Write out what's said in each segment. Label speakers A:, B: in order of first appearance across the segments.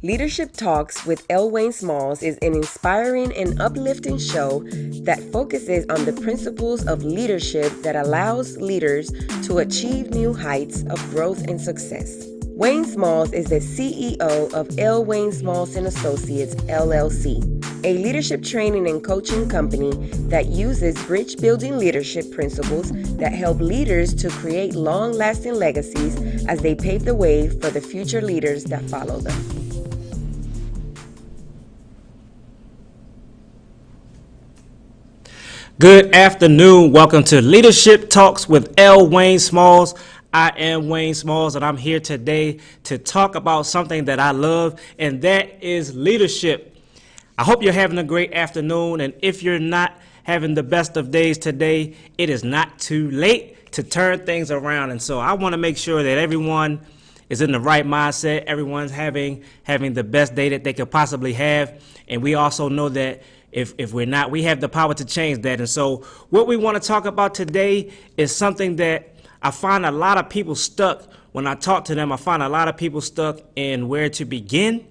A: Leadership Talks with L. Wayne Smalls is an inspiring and uplifting show that focuses on the principles of leadership that allows leaders to achieve new heights of growth and success. Wayne Smalls is the CEO of L. Wayne Smalls and Associates, LLC, a leadership training and coaching company that uses bridge-building leadership principles that help leaders to create long-lasting legacies as they pave the way for the future leaders that follow them.
B: Good afternoon. Welcome to Leadership Talks with L. Wayne Smalls. I am Wayne Smalls, and I'm here today to talk about something that I love, and that is leadership. I hope you're having a great afternoon, and if you're not having the best of days today, it is not too late to turn things around. And so I want to make sure that everyone is in the right mindset. Everyone's having the best day that they could possibly have, and we also know that if we're not, we have the power to change that. And so what we want to talk about today is something that I find a lot of people stuck when I talk to them. I find a lot of people stuck in where to begin.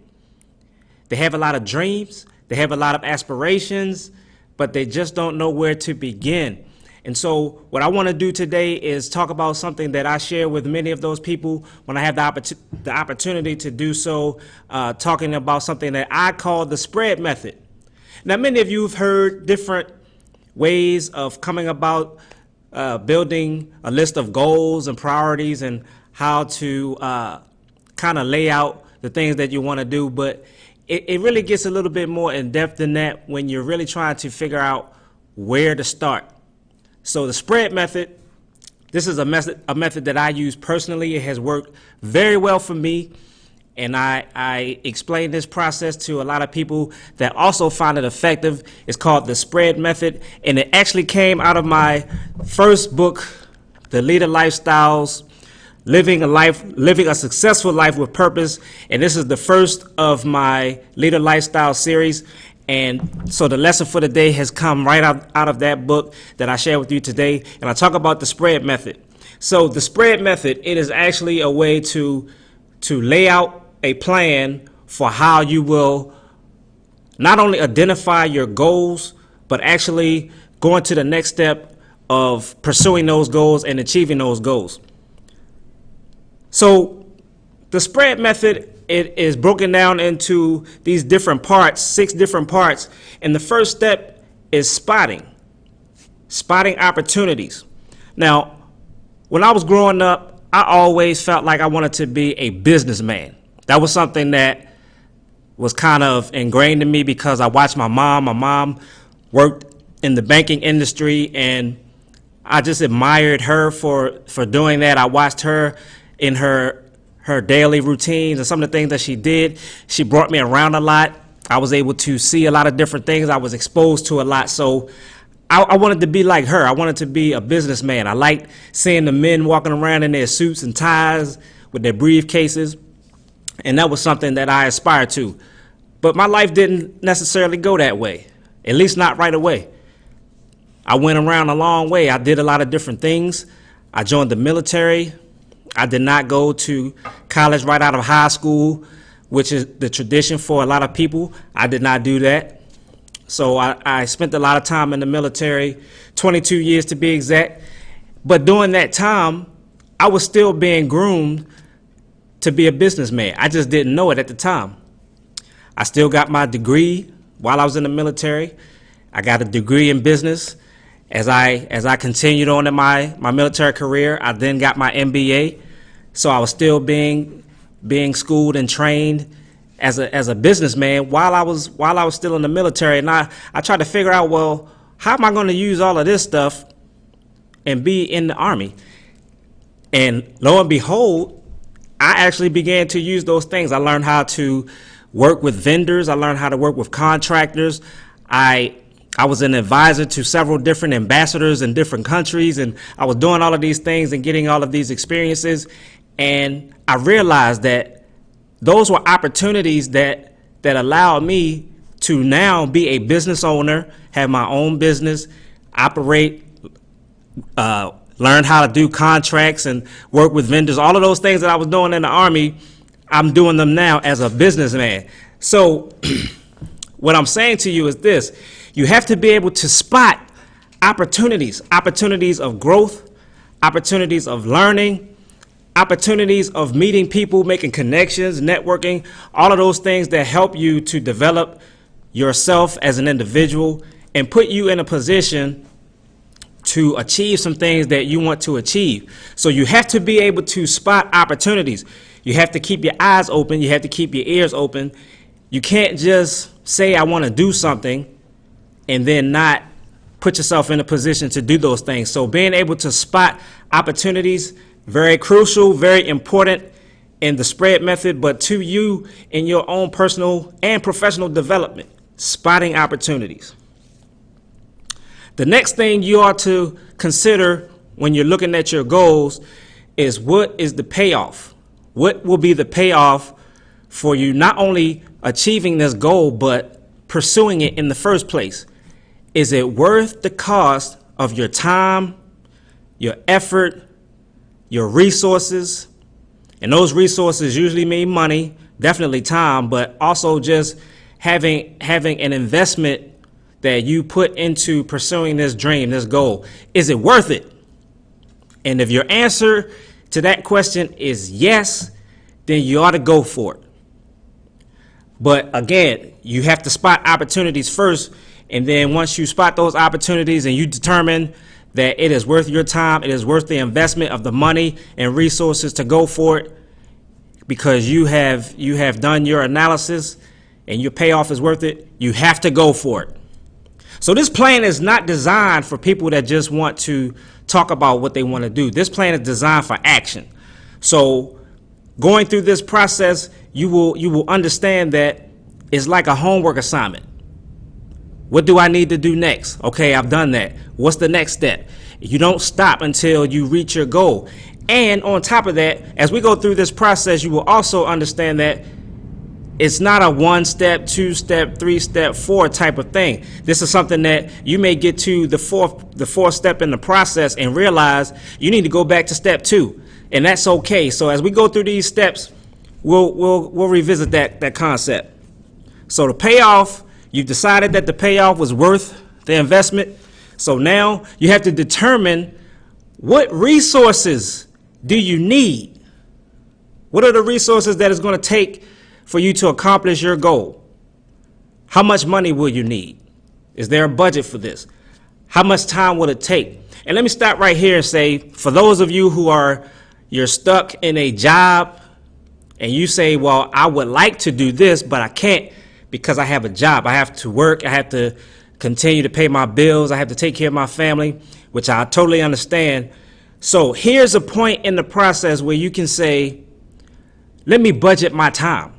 B: They have a lot of dreams. They have a lot of aspirations, but they just don't know where to begin. And so what I want to do today is talk about something that I share with many of those people when I have the opportunity to do so, talking about something that I call the spread method. Now, many of you have heard different ways of coming about building a list of goals and priorities and how to kind of lay out the things that you want to do, but it really gets a little bit more in depth than that when you're really trying to figure out where to start. So the spread method, this is a method that I use personally. It has worked very well for me. And I explain this process to a lot of people that also find it effective. It's called the spread method. And it actually came out of my first book, The Leader Lifestyles, Living a Successful Life with Purpose. And this is the first of my Leader Lifestyle series. And so the lesson for the day has come right out of that book that I share with you today. And I talk about the spread method. So the spread method, it is actually a way to lay out a plan for how you will not only identify your goals, but actually go into the next step of pursuing those goals and achieving those goals. So the spread method, it is broken down into these different parts, 6 different parts. And the first step is spotting opportunities. Now, when I was growing up, I always felt like I wanted to be a businessman. That was something that was kind of ingrained in me because I watched my mom. My mom worked in the banking industry, and I just admired her for doing that. I watched her in her daily routines and some of the things that she did. She brought me around a lot. I was able to see a lot of different things. I was exposed to a lot. So I wanted to be like her. I wanted to be a businessman. I liked seeing the men walking around in their suits and ties with their briefcases. And that was something that I aspired to. But my life didn't necessarily go that way, at least not right away. I went around a long way. I did a lot of different things. I joined the military. I did not go to college right out of high school, which is the tradition for a lot of people. I did not do that. So I spent a lot of time in the military, 22 years to be exact. But during that time, I was still being groomed to be a businessman. I just didn't know it at the time. I still got my degree while I was in the military. I got a degree in business. As I continued on in my military career, I then got my MBA. So I was still being schooled and trained as a businessman while I was still in the military. And I tried to figure out, well, how am I going to use all of this stuff and be in the Army? And lo and behold, I actually began to use those things. I learned how to work with vendors. I learned how to work with contractors. I was an advisor to several different ambassadors in different countries, and I was doing all of these things and getting all of these experiences. And I realized that those were opportunities that allowed me to now be a business owner, have my own business, operate, learn how to do contracts and work with vendors. All of those things that I was doing in the Army, I'm doing them now as a businessman. So what I'm saying to you is this: you have to be able to spot opportunities of growth, opportunities of learning, opportunities of meeting people, making connections, networking, all of those things that help you to develop yourself as an individual and put you in a position to achieve some things that you want to achieve. So you have to be able to spot opportunities. You have to keep your eyes open. You have to keep your ears open. You can't just say, I want to do something, and then not put yourself in a position to do those things. So being able to spot opportunities, very crucial, very important in the spread method, but to you in your own personal and professional development, spotting opportunities. The next thing you ought to consider when you're looking at your goals is, what is the payoff? What will be the payoff for you not only achieving this goal, but pursuing it in the first place? Is it worth the cost of your time, your effort, your resources? And those resources usually mean money, definitely time, but also just having an investment that you put into pursuing this dream, this goal. Is it worth it? And if your answer to that question is yes, then you ought to go for it. But again, you have to spot opportunities first. And then once you spot those opportunities and you determine that it is worth your time, it is worth the investment of the money and resources to go for it, because you have done your analysis and your payoff is worth it, you have to go for it. So this plan is not designed for people that just want to talk about what they want to do. This plan is designed for action. So going through this process, you will understand that it's like a homework assignment. What do I need to do next? Okay, I've done that. What's the next step? You don't stop until you reach your goal. And on top of that, as we go through this process, you will also understand that it's not a 1-step, 2-step, 3-step, 4 type of thing. This is something that you may get to the fourth step in the process and realize you need to go back to step 2, and that's okay. So as we go through these steps, we'll revisit that concept. So the payoff, you've decided that the payoff was worth the investment. So now you have to determine, what resources do you need? What are the resources that it's going to take for you to accomplish your goal? How much money will you need? Is there a budget for this? How much time will it take? And let me stop right here and say, for those of you you're stuck in a job and you say, well, I would like to do this, but I can't because I have a job. I have to work. I have to continue to pay my bills. I have to take care of my family, which I totally understand. So here's a point in the process where you can say, let me budget my time.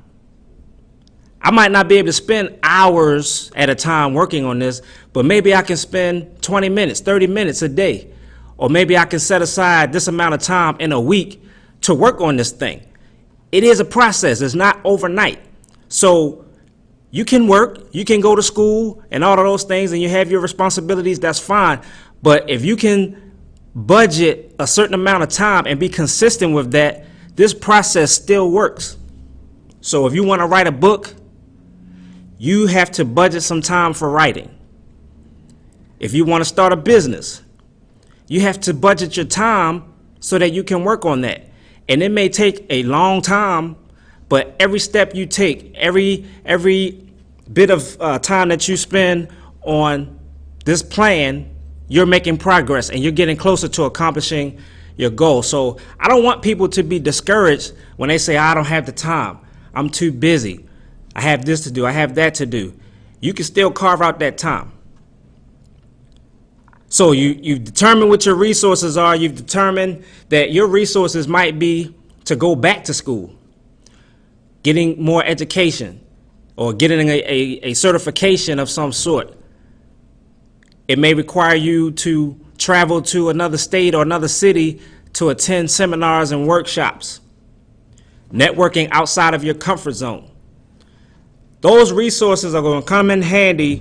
B: I might not be able to spend hours at a time working on this, but maybe I can spend 20 minutes, 30 minutes a day. Or maybe I can set aside this amount of time in a week to work on this thing. It is a process. It's not overnight. So you can work, you can go to school and all of those things, and you have your responsibilities, that's fine. But if you can budget a certain amount of time and be consistent with that, this process still works. So if you want to write a book, you have to budget some time for writing. If you want to start a business, you have to budget your time so that you can work on that. And it may take a long time, but every step you take, every bit of time that you spend on this plan, you're making progress and you're getting closer to accomplishing your goal. So I don't want people to be discouraged when they say, I don't have the time, I'm too busy, I have this to do, I have that to do. You can still carve out that time. So you've determined what your resources are. You've determined that your resources might be to go back to school, getting more education, or getting a certification of some sort. It may require you to travel to another state or another city to attend seminars and workshops, networking outside of your comfort zone. Those resources are going to come in handy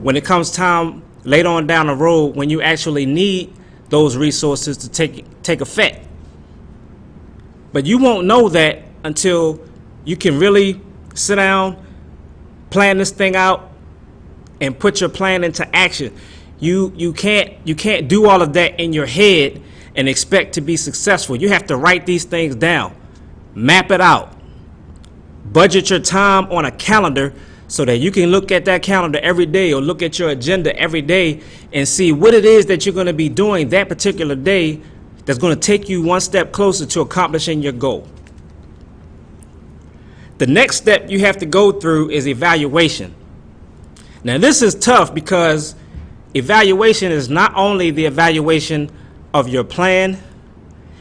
B: when it comes time later on down the road when you actually need those resources to take effect. But you won't know that until you can really sit down, plan this thing out, and put your plan into action. You can't do all of that in your head and expect to be successful. You have to write these things down, map it out, budget your time on a calendar so that you can look at that calendar every day or look at your agenda every day and see what it is that you're going to be doing that particular day that's going to take you one step closer to accomplishing your goal. The next step you have to go through is evaluation. Now, this is tough because evaluation is not only the evaluation of your plan,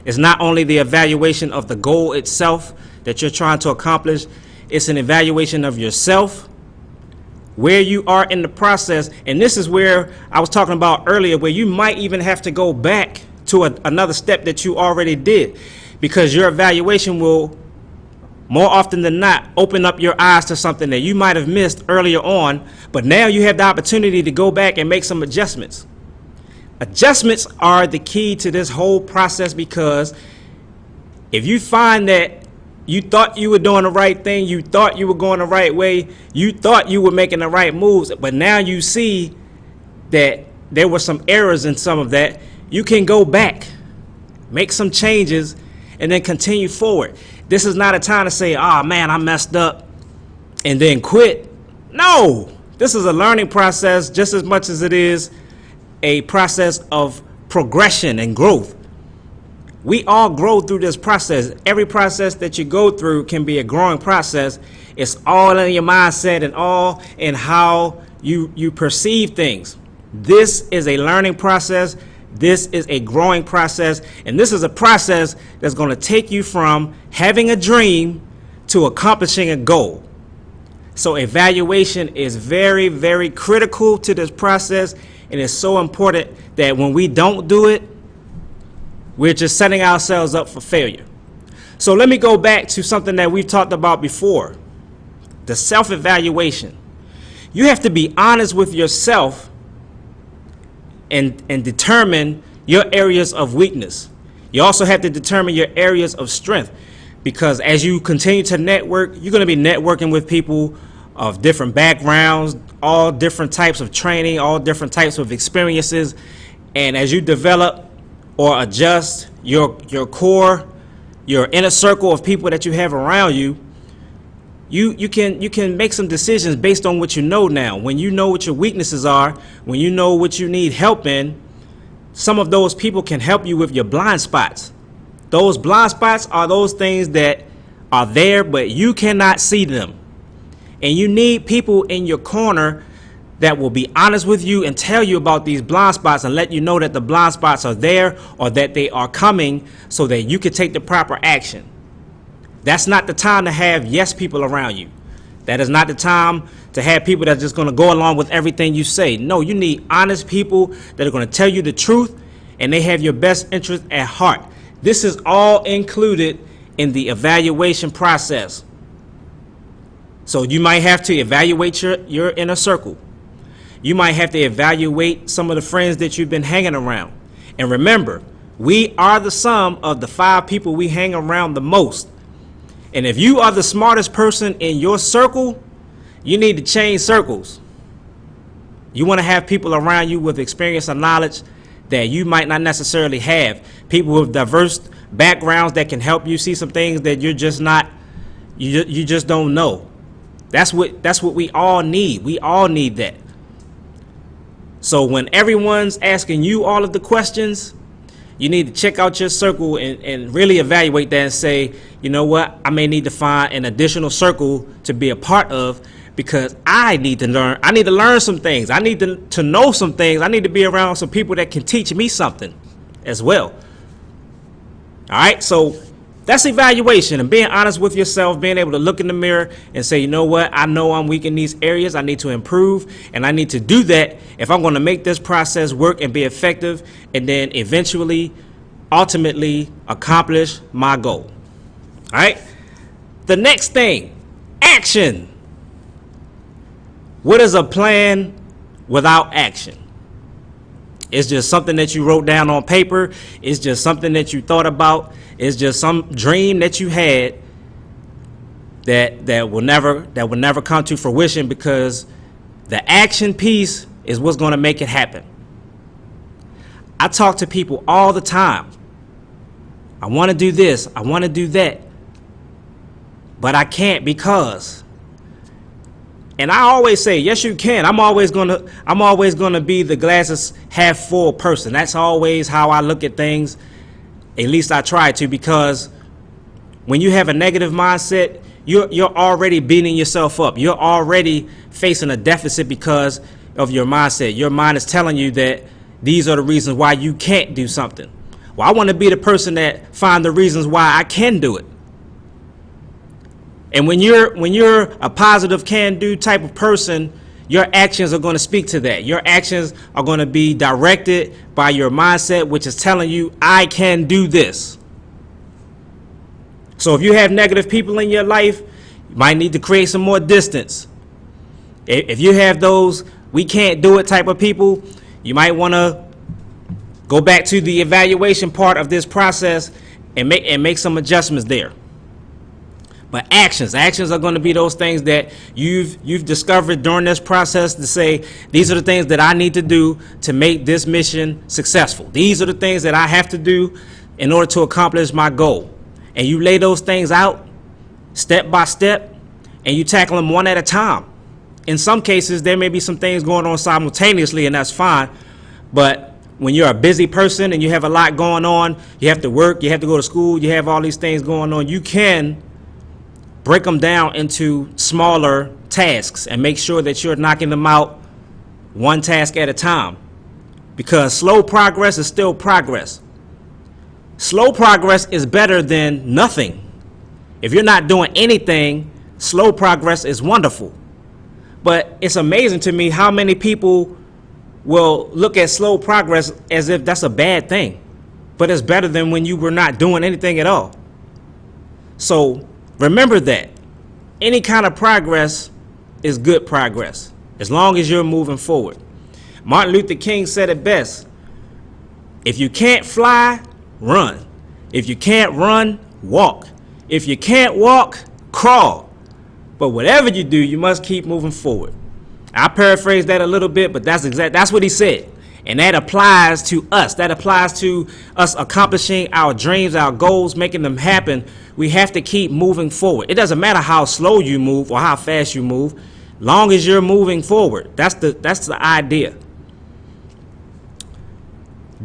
B: it's not only the evaluation of the goal itself that you're trying to accomplish, it's an evaluation of yourself, where you are in the process. And this is where I was talking about earlier, where you might even have to go back to another step that you already did, because your evaluation will more often than not open up your eyes to something that you might have missed earlier on, but now you have the opportunity to go back and make some adjustments. Adjustments are the key to this whole process, because if you find that you thought you were doing the right thing, you thought you were going the right way, you thought you were making the right moves, but now you see that there were some errors in some of that, you can go back, make some changes, and then continue forward. This is not a time to say, oh man, I messed up, and then quit. No, this is a learning process just as much as it is a process of progression and growth. We all grow through this process. Every process that you go through can be a growing process. It's all in your mindset and all in how you perceive things. This is a learning process. This is a growing process, and this is a process that's going to take you from having a dream to accomplishing a goal. So evaluation is very, very critical to this process, and it's so important that when we don't do it, we're just setting ourselves up for failure. So let me go back to something that we've talked about before, the self-evaluation. You have to be honest with yourself and determine your areas of weakness. You also have to determine your areas of strength, because as you continue to network, you're going to be networking with people of different backgrounds, all different types of training, all different types of experiences. And as you develop or adjust your core, your inner circle of people that you have around you, you can make some decisions based on what you know now. When you know what your weaknesses are, when you know what you need help in, some of those people can help you with your blind spots. Those blind spots are those things that are there, but you cannot see them. And you need people in your corner that will be honest with you and tell you about these blind spots and let you know that the blind spots are there or that they are coming, so that you can take the proper action. That's not the time to have yes people around you. That is not the time to have people that are just going to go along with everything you say. No, you need honest people that are going to tell you the truth, and they have your best interest at heart. This is all included in the evaluation process. So you might have to evaluate your inner circle. You might have to evaluate some of the friends that you've been hanging around. And remember, we are the sum of the 5 people we hang around the most. And if you are the smartest person in your circle, you need to change circles. You want to have people around you with experience and knowledge that you might not necessarily have. People with diverse backgrounds that can help you see some things that you're just not, you just don't know. That's what we all need. We all need that. So when everyone's asking you all of the questions, you need to check out your circle and really evaluate that and say, you know what, I may need to find an additional circle to be a part of, because I need to learn. I need to learn some things. I need to know some things. I need to be around some people that can teach me something as well. All right, so that's evaluation, and being honest with yourself, being able to look in the mirror and say, you know what, I know I'm weak in these areas. I need to improve, and I need to do that if I'm going to make this process work and be effective, and then eventually, ultimately accomplish my goal. All right, the next thing, action. What is a plan without action? It's just something that you wrote down on paper. It's just something that you thought about. It's just some dream that you had. that will never come to fruition, because the action piece is what's going to make it happen. I talk to people all the time. I want to do this, I want to do that, but I can't because. And I always say, yes, you can. I'm always gonna be the glasses half full person. That's always how I look at things. At least I try to, because when you have a negative mindset, you're already beating yourself up. You're already facing a deficit because of your mindset. Your mind is telling you that these are the reasons why you can't do something. Well, I want to be the person that find the reasons why I can do it. And when you're a positive can-do type of person, your actions are going to speak to that. Your actions are going to be directed by your mindset, which is telling you, I can do this. So if you have negative people in your life, you might need to create some more distance. If you have those we can't do it type of people, you might want to go back to the evaluation part of this process and make some adjustments there. But actions are going to be those things that you've discovered during this process to say, these are the things that I need to do to make this mission successful. These are the things that I have to do in order to accomplish my goal. And you lay those things out step by step, and you tackle them one at a time. In some cases, there may be some things going on simultaneously, and that's fine. But when you're a busy person and you have a lot going on, you have to work, you have to go to school, you have all these things going on, you can break them down into smaller tasks and make sure that you're knocking them out one task at a time. Because slow progress is still progress. Slow progress is better than nothing. If you're not doing anything, slow progress is wonderful. But it's amazing to me how many people will look at slow progress as if that's a bad thing. But it's better than when you were not doing anything at all. So remember that any kind of progress is good progress, as long as you're moving forward. Martin Luther King said it best: if you can't fly, run. If you can't run, walk. If you can't walk, crawl. But whatever you do, you must keep moving forward. I paraphrase that a little bit, but that's what he said. And that applies to us. That applies to us accomplishing our dreams, our goals, making them happen. We have to keep moving forward. It doesn't matter how slow you move or how fast you move, long as you're moving forward. That's the idea.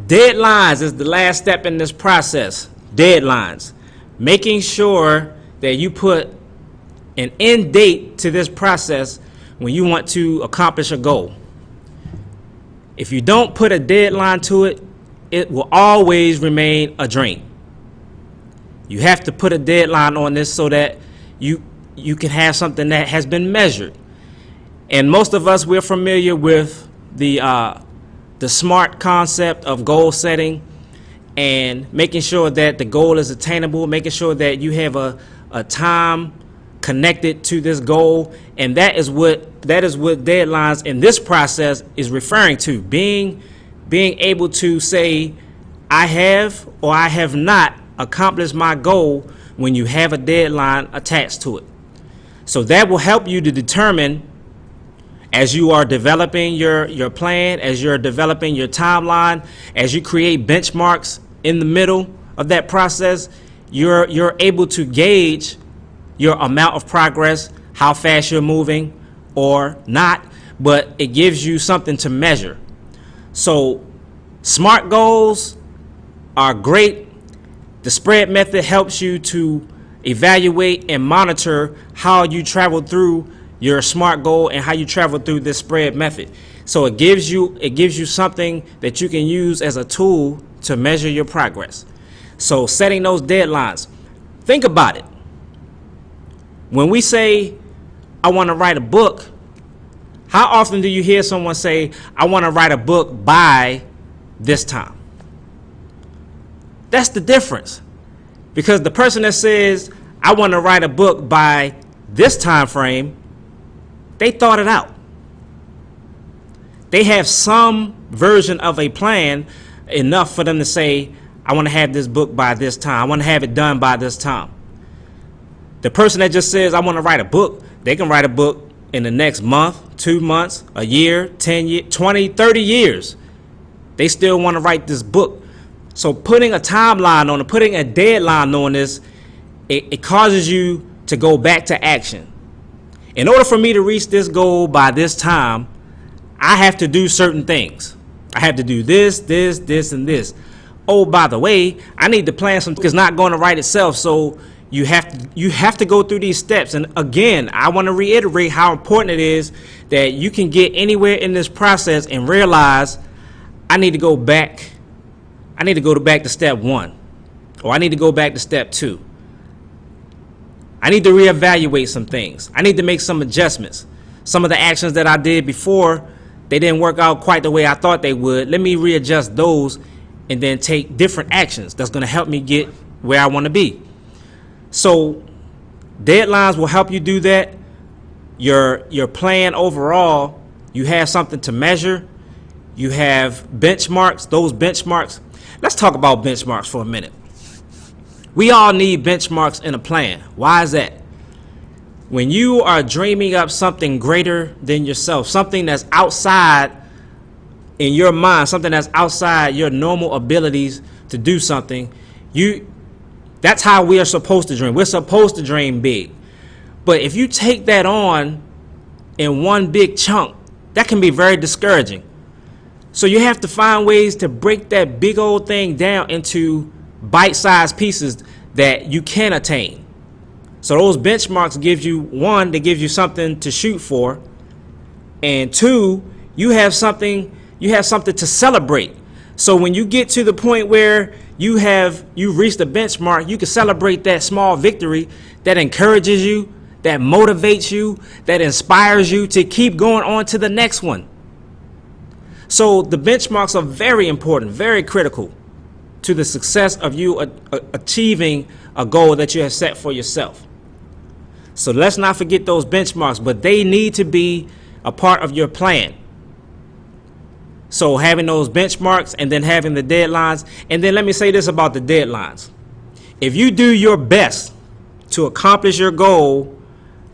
B: Deadlines is the last step in this process. Deadlines. Making sure that you put an end date to this process when you want to accomplish a goal. If you don't put a deadline to it, it will always remain a dream. You have to put a deadline on this so that you can have something that has been measured. And most of us, we're familiar with the SMART concept of goal setting and making sure that the goal is attainable, making sure that you have a time connected to this goal. And that is what deadlines in this process is referring to. Being able to say, I have or I have not accomplished my goal when you have a deadline attached to it. So that will help you to determine, as you are developing your plan, as you're developing your timeline, as you create benchmarks in the middle of that process, you're able to gauge your amount of progress, how fast you're moving or not, but it gives you something to measure. So SMART goals are great. The spread method helps you to evaluate and monitor how you travel through your SMART goal and how you travel through this spread method. So it gives you something that you can use as a tool to measure your progress. So setting those deadlines. Think about it. When we say, I want to write a book, how often do you hear someone say, I want to write a book by this time? That's the difference. Because the person that says, I want to write a book by this time frame, they thought it out. They have some version of a plan enough for them to say, I want to have this book by this time. I want to have it done by this time. The person that just says, I want to write a book, they can write a book in the next month, 2 months, a year, 10 years, 20, 30 years. They still want to write this book. So putting a timeline on it, putting a deadline on this, it causes you to go back to action. In order for me to reach this goal by this time, I have to do certain things. I have to do this, and this. Oh, by the way, I need to plan something. It's not going to write itself. So you have to go through these steps. And again, I want to reiterate how important it is that you can get anywhere in this process and realize I need to go back. I need to go back to step 1, or I need to go back to step 2. I need to reevaluate some things. I need to make some adjustments. Some of the actions that I did before, they didn't work out quite the way I thought they would. Let me readjust those and then take different actions that's going to help me get where I want to be. So deadlines will help you do that. Your plan overall, you have something to measure. You have benchmarks. Those benchmarks, let's talk about benchmarks for a minute. We all need benchmarks in a plan. Why is that? When you are dreaming up something greater than yourself, something that's outside in your mind, something that's outside your normal abilities to do something, that's how we are supposed to dream. We're supposed to dream big. But if you take that on in one big chunk, that can be very discouraging. So you have to find ways to break that big old thing down into bite-sized pieces that you can attain. So those benchmarks give you, 1, they give you something to shoot for, and 2, you have something to celebrate. So when you get to the point where you reached the benchmark, you can celebrate that small victory that encourages you, that motivates you, that inspires you to keep going on to the next one. So the benchmarks are very important, very critical to the success of you achieving a goal that you have set for yourself. So let's not forget those benchmarks, but they need to be a part of your plan. So having those benchmarks and then having the deadlines. And then let me say this about the deadlines. If you do your best to accomplish your goal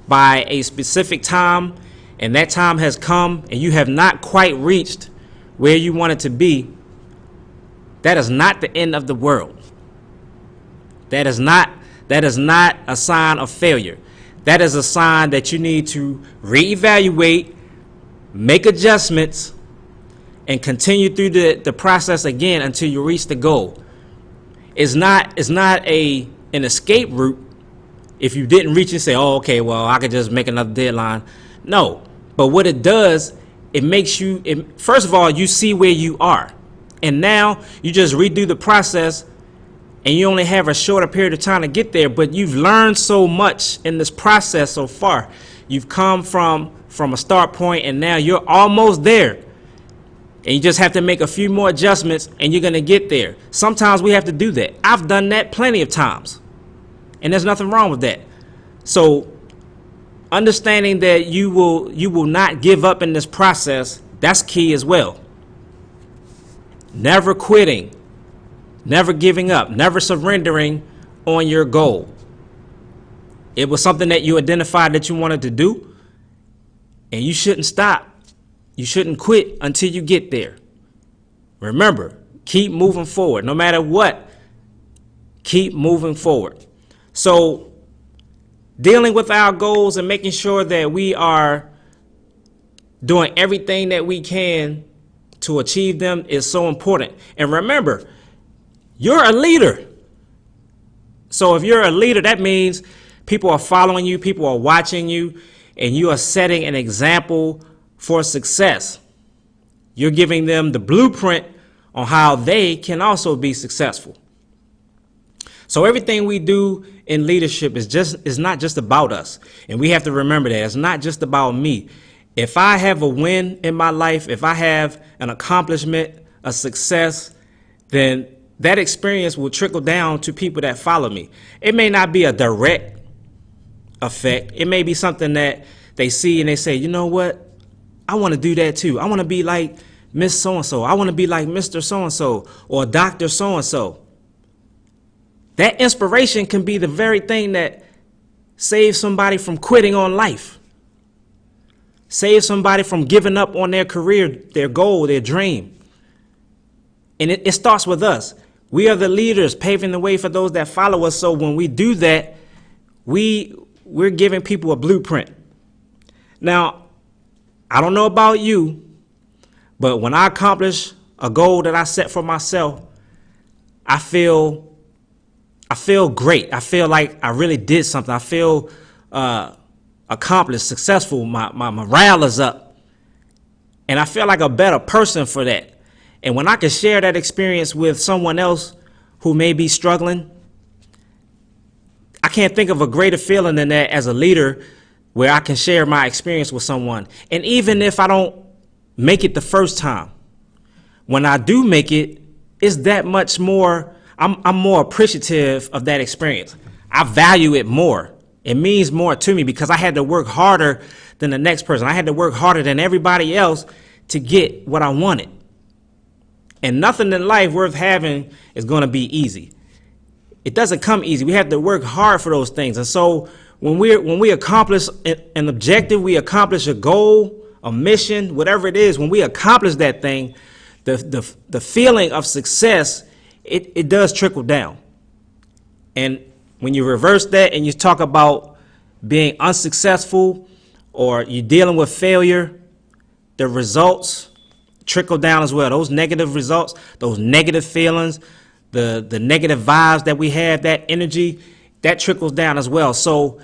B: by a specific time, and that time has come and you have not quite reached where you want it to be, that is not the end of the world. That is not a sign of failure. That is a sign that you need to reevaluate, make adjustments, and continue through the process again until you reach the goal. It's not an escape route. If you didn't reach it, say, oh, okay, well, I could just make another deadline. No, but what it does, it makes you, first of all, you see where you are. And now you just redo the process and you only have a shorter period of time to get there, but you've learned so much in this process so far. You've come from a start point and now you're almost there. And you just have to make a few more adjustments and you're going to get there. Sometimes we have to do that. I've done that plenty of times. And there's nothing wrong with that. So understanding that you will not give up in this process, that's key as well. Never quitting, never giving up, never surrendering on your goal. It was something that you identified that you wanted to do, and you shouldn't stop. You shouldn't quit until you get there. Remember, keep moving forward. No matter what, keep moving forward. So dealing with our goals and making sure that we are doing everything that we can to achieve them is so important. And remember, you're a leader. So if you're a leader, that means people are following you, people are watching you, and you are setting an example for success. You're giving them the blueprint on how they can also be successful. So everything we do in leadership is not just about us. And we have to remember that it's not just about me. If I have a win in my life, if I have an accomplishment, a success, then that experience will trickle down to people that follow me. It may not be a direct effect. It may be something that they see and they say, you know what? I want to do that too. I want to be like Miss So-and-so. I want to be like Mr. So-and-so or Dr. So-and-so. That inspiration can be the very thing that Save somebody from quitting on life. Save somebody from giving up on their career, their goal, their dream. And it starts with us. We are the leaders paving the way for those that follow us. So when we do that, we're giving people a blueprint. Now, I don't know about you, but when I accomplish a goal that I set for myself, I feel great. I feel like I really did something. I feel accomplished, successful. My morale is up. And I feel like a better person for that. And when I can share that experience with someone else who may be struggling, I can't think of a greater feeling than that as a leader, where I can share my experience with someone. And even if I don't make it the first time, when I do make it, it's that much more, I'm more appreciative of that experience. I value it more. It means more to me because I had to work harder than the next person. I had to work harder than everybody else to get what I wanted. And nothing in life worth having is going to be easy. It doesn't come easy. We have to work hard for those things. And so when we accomplish an objective, we accomplish a goal, a mission, whatever it is, when we accomplish that thing, the feeling of success, it does trickle down. And when you reverse that and you talk about being unsuccessful or you're dealing with failure, the results trickle down as well. Those negative results, those negative feelings, the negative vibes that we have, that energy, that trickles down as well. So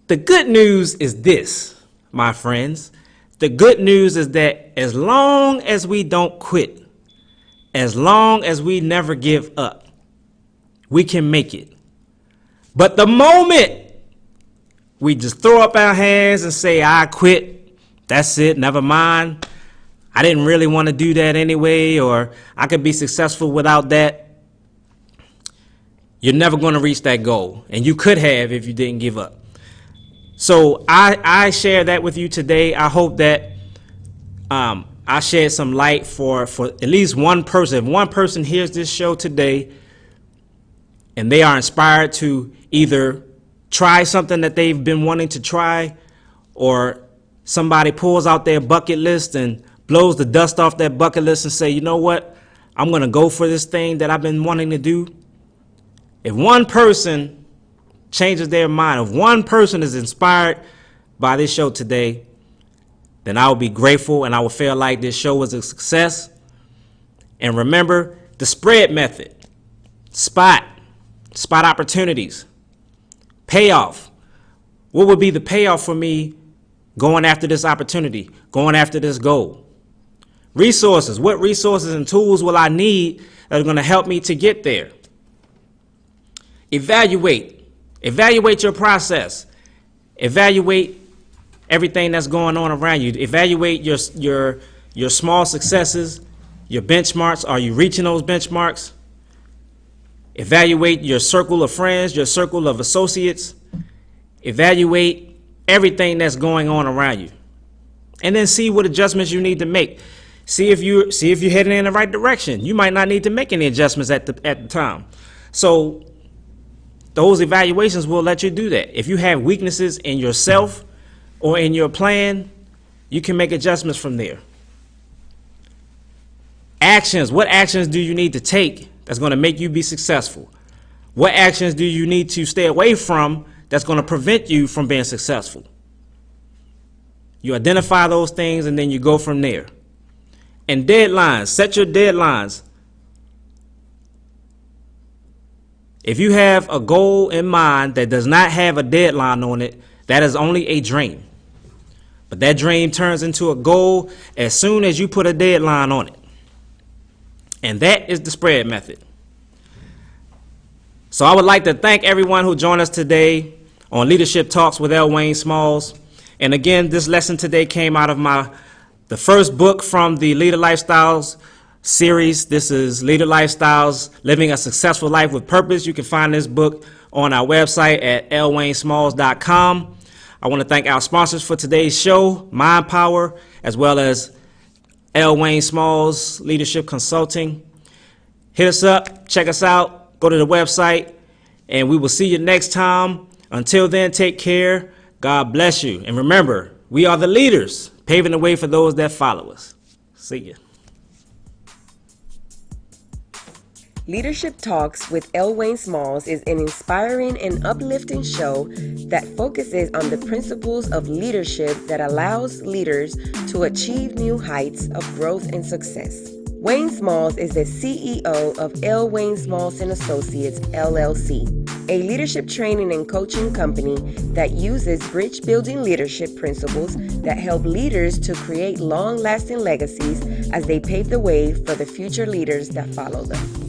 B: the good news is this, my friends. The good news is that as long as we don't quit, as long as we never give up, we can make it. But the moment we just throw up our hands and say, I quit, that's it, never mind, I didn't really want to do that anyway, or I could be successful without that, you're never going to reach that goal. And you could have if you didn't give up. So I share that with you today. I hope that I shed some light for at least one person. If one person hears this show today and they are inspired to either try something that they've been wanting to try, or somebody pulls out their bucket list and blows the dust off that bucket list and say, you know what, I'm going to go for this thing that I've been wanting to do. If one person changes their mind, if one person is inspired by this show today, then I will be grateful and I will feel like this show was a success. And remember the spread method. Spot opportunities. Payoff. What would be the payoff for me going after this opportunity, going after this goal? Resources. What resources and tools will I need that are going to help me to get there? Evaluate your process. Evaluate everything that's going on around you. Evaluate your small successes, your benchmarks. Are you reaching those benchmarks? Evaluate your circle of friends, your circle of associates. Evaluate everything that's going on around you. And then see what adjustments you need to make. See if you're heading in the right direction. You might not need to make any adjustments at the time. So those evaluations will let you do that. If you have weaknesses in yourself or in your plan, you can make adjustments from there. Actions. What actions do you need to take that's going to make you be successful? What actions do you need to stay away from that's going to prevent you from being successful? You identify those things and then you go from there. And deadlines. Set your deadlines. If you have a goal in mind that does not have a deadline on it, that is only a dream. But that dream turns into a goal as soon as you put a deadline on it. And that is the spread method. So I would like to thank everyone who joined us today on Leadership Talks with L. Wayne Smalls. And again, this lesson today came out of the first book from the Leader Lifestyles series. This is Leader Lifestyles, Living a Successful Life with Purpose. You can find this book on our website at lwaynesmalls.com. I want to thank our sponsors for today's show, Mind Power, as well as L. Wayne Smalls Leadership Consulting. Hit us up, check us out, go to the website, and we will see you next time. Until then, take care. God bless you. And remember, we are the leaders, paving the way for those that follow us. See ya.
A: Leadership Talks with L. Wayne Smalls is an inspiring and uplifting show that focuses on the principles of leadership that allows leaders to achieve new heights of growth and success. Wayne Smalls is the CEO of L. Wayne Smalls & Associates, LLC, a leadership training and coaching company that uses bridge-building leadership principles that help leaders to create long-lasting legacies as they pave the way for the future leaders that follow them.